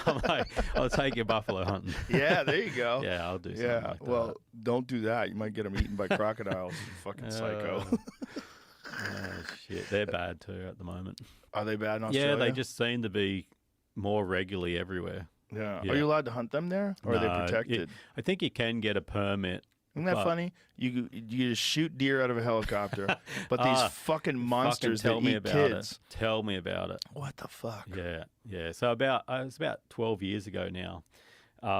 I'm like, I'll take you buffalo hunting. Yeah, there you go. Yeah, I'll do something like well, don't do that. You might get them eaten by crocodiles. You fucking psycho. Oh, shit. They're bad too at the moment. Are they bad in Australia? Yeah, they just seem to be more regularly everywhere. Yeah. Are you allowed to hunt them there, or are they protected? I think you can get a permit. Isn't that funny? You just shoot deer out of a helicopter, but these fucking monsters that eat kids. Tell me about it. What the fuck? Yeah. So it was about 12 years ago now.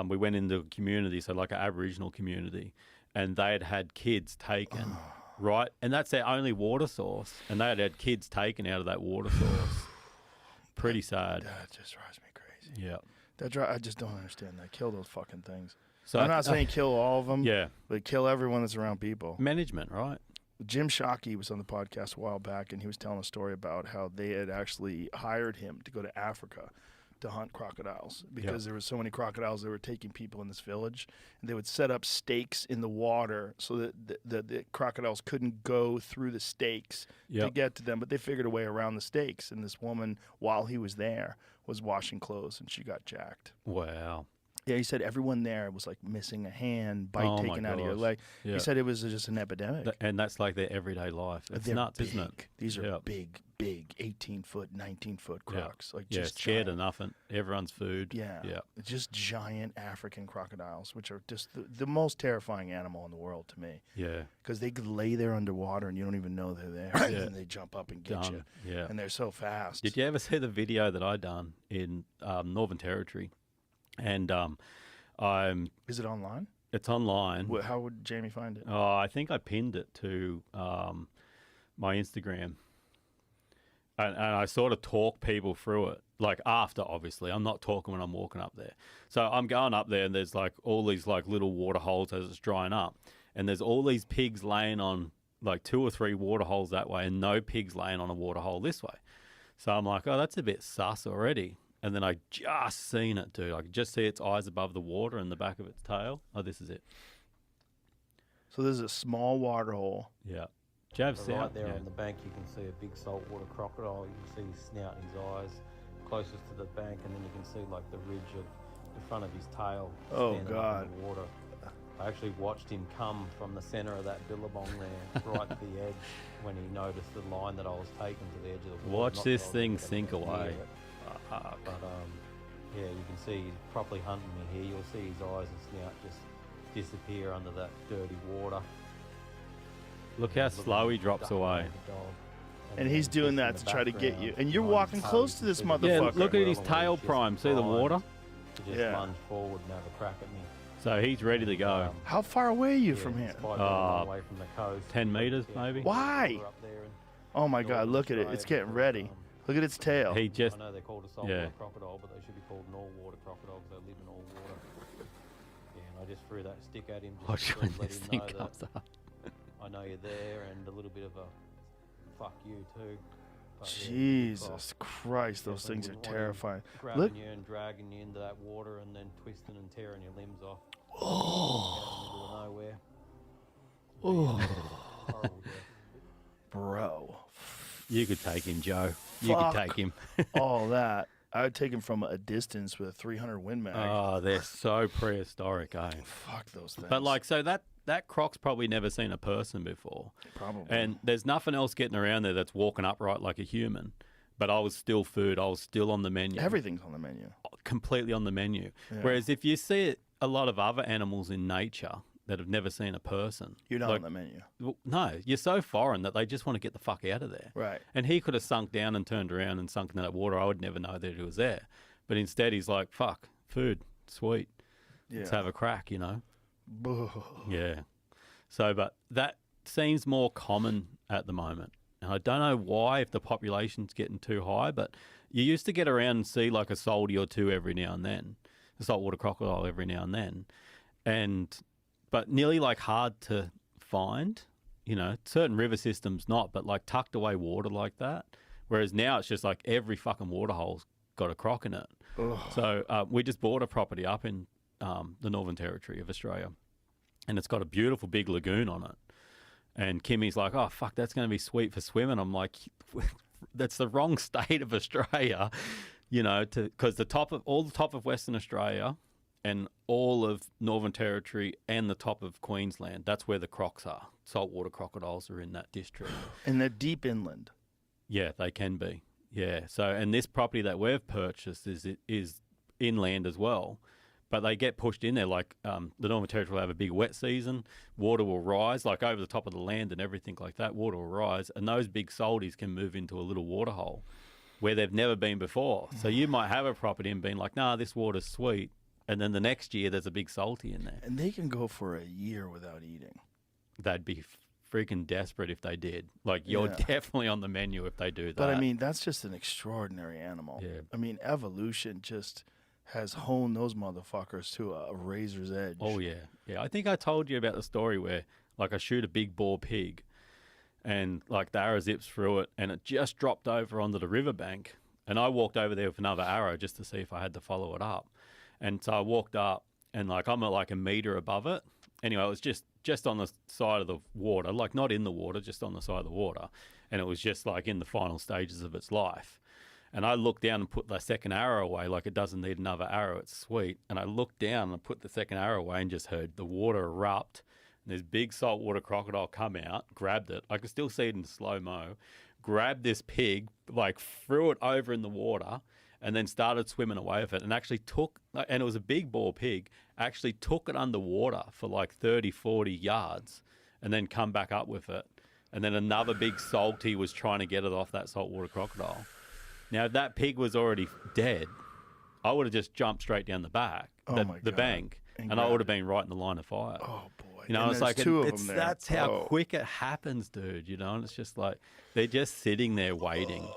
We went into a community, so like an Aboriginal community, and they had kids taken, right? And that's their only water source, and they had kids taken out of that water source. Pretty sad. That just drives me crazy. Yeah. I just don't understand that. Kill those fucking things. So I'm not saying kill all of them, yeah, but kill everyone that's around people. Management, right? Jim Shockey was on the podcast a while back, and he was telling a story about how they had actually hired him to go to Africa to hunt crocodiles because there were so many crocodiles that were taking people in this village, and they would set up stakes in the water so that the crocodiles couldn't go through the stakes to get to them, but they figured a way around the stakes. And this woman, while he was there, was washing clothes, and she got jacked. Wow. Yeah, he said everyone there was like missing a hand, bite taken out of your leg. Yeah. He said it was just an epidemic. And that's like their everyday life. It's nuts, isn't it? These are big, 18-foot, 19-foot crocs. Like just scared of nothing. Everyone's food. Yeah. Just giant African crocodiles, which are just the most terrifying animal in the world to me. Yeah. Because they could lay there underwater and you don't even know they're there. And they jump up and get you. Yeah. And they're so fast. Did you ever see the video that I done in Northern Territory? And is it online? It's online. How would Jamie find it? Oh, I think I pinned it to my Instagram, and I sort of talk people through it. Like after, obviously, I'm not talking when I'm walking up there. So I'm going up there, and there's like all these like little water holes as it's drying up, and there's all these pigs laying on like 2 or 3 water holes that way, and no pigs laying on a water hole this way. So I'm like, oh, that's a bit sus already. And then I just seen it, dude. I could just see its eyes above the water and the back of its tail. Oh, this is it. So there's a small water hole. Yeah. Right there on the bank, you can see a big saltwater crocodile. You can see his snout and his eyes closest to the bank, and then you can see like the ridge of the front of his tail. Oh, God. Up in the water. I actually watched him come from the centre of that billabong there, right to the edge, when he noticed the line that I was taking to the edge of the water. Watch this thing sink away. But yeah, you can see he's properly hunting me here. You'll see his eyes and snout just disappear under that dirty water. Look how slow he drops away. And he's doing that to try to get you. And you're walking close to this motherfucker. Yeah, look at his tail prime. See the water? Just lunge forward and have a crack at me. So he's ready to go. How far away are you from here? Away from the coast. 10 meters, maybe. Why? Oh my God! Look at it. It's getting ready. Look at its tail. He just. I know they're called a saltwater crocodile, but they should be called an all-water crocodile because they live in all water. Yeah, and I just threw that stick at him just to let him know that I know you're there, and a little bit of a fuck you too. But Jesus Christ, those things are terrifying. Grabbing you and dragging you into that water, and then twisting and tearing your limbs off. Oh. Out in the middle of nowhere. Oh. Horrible death. Bro. You could take him, Joe. You could take him. All that. I would take him from a distance with a 300 Win Mag. Oh, they're so prehistoric, eh? Fuck those things. But like, so that croc's probably never seen a person before. Probably. And there's nothing else getting around there that's walking upright like a human. But I was still food. I was still on the menu. Everything's on the menu. Completely on the menu. Yeah. Whereas if you see a lot of other animals in nature that have never seen a person. You're not on the menu. Well, no, you're so foreign that they just want to get the fuck out of there. Right. And he could have sunk down and turned around and sunk into that water. I would never know that he was there. But instead he's like, fuck, food, sweet. Yeah. Let's have a crack, you know? Yeah. So, but that seems more common at the moment. And I don't know why, if the population's getting too high, but you used to get around and see like a salty or two every now and then, a saltwater crocodile every now and then. But nearly like hard to find, you know, certain river systems not, but like tucked away water like that. Whereas now it's just like every fucking water hole's got a croc in it. Ugh. So we just bought a property up in the Northern Territory of Australia, and it's got a beautiful big lagoon on it. And Kimmy's like, oh, fuck, that's going to be sweet for swimming. I'm like, that's the wrong state of Australia. you know, because the top of Western Australia and all of Northern Territory and the top of Queensland, that's where the crocs are. Saltwater crocodiles are in that district. And they're deep inland. Yeah, they can be. Yeah. So, and this property that we've purchased is inland as well, but they get pushed in there. Like the Northern Territory will have a big wet season. Water will rise, like over the top of the land and everything like that. Water will rise, and those big salties can move into a little water hole where they've never been before. So you might have a property and being like, nah, this water's sweet. And then the next year, there's a big salty in there. And they can go for a year without eating. They'd be freaking desperate if they did. Like, you're definitely on the menu if they do that. But, I mean, that's just an extraordinary animal. Yeah. I mean, evolution just has honed those motherfuckers to a razor's edge. Oh, yeah. Yeah, I think I told you about the story where, like, I shoot a big boar pig and, like, the arrow zips through it and it just dropped over onto the riverbank. And I walked over there with another arrow just to see if I had to follow it up. And so I walked up and, like, I'm at, like, a metre above it. Anyway, it was just on the side of the water, like not in the water, just on the side of the water. And it was just, like, in the final stages of its life. And I looked down and put the second arrow away, like it doesn't need another arrow, it's sweet. And I looked down and put the second arrow away and just heard the water erupt. And this big saltwater crocodile come out, grabbed it. I could still see it in slow-mo. Grabbed this pig, like threw it over in the water, and then started swimming away with it, and actually took, and it was a big boar pig, actually took it underwater for like 30, 40 yards and then come back up with it. And then another big salty was trying to get it off that saltwater crocodile. Now, if that pig was already dead, I would have just jumped straight down the bank, the bank, and I would have been right in the line of fire. Oh, boy. You know, and it's like, two of them there. That's how quick it happens, dude, you know, and it's just like, they're just sitting there waiting.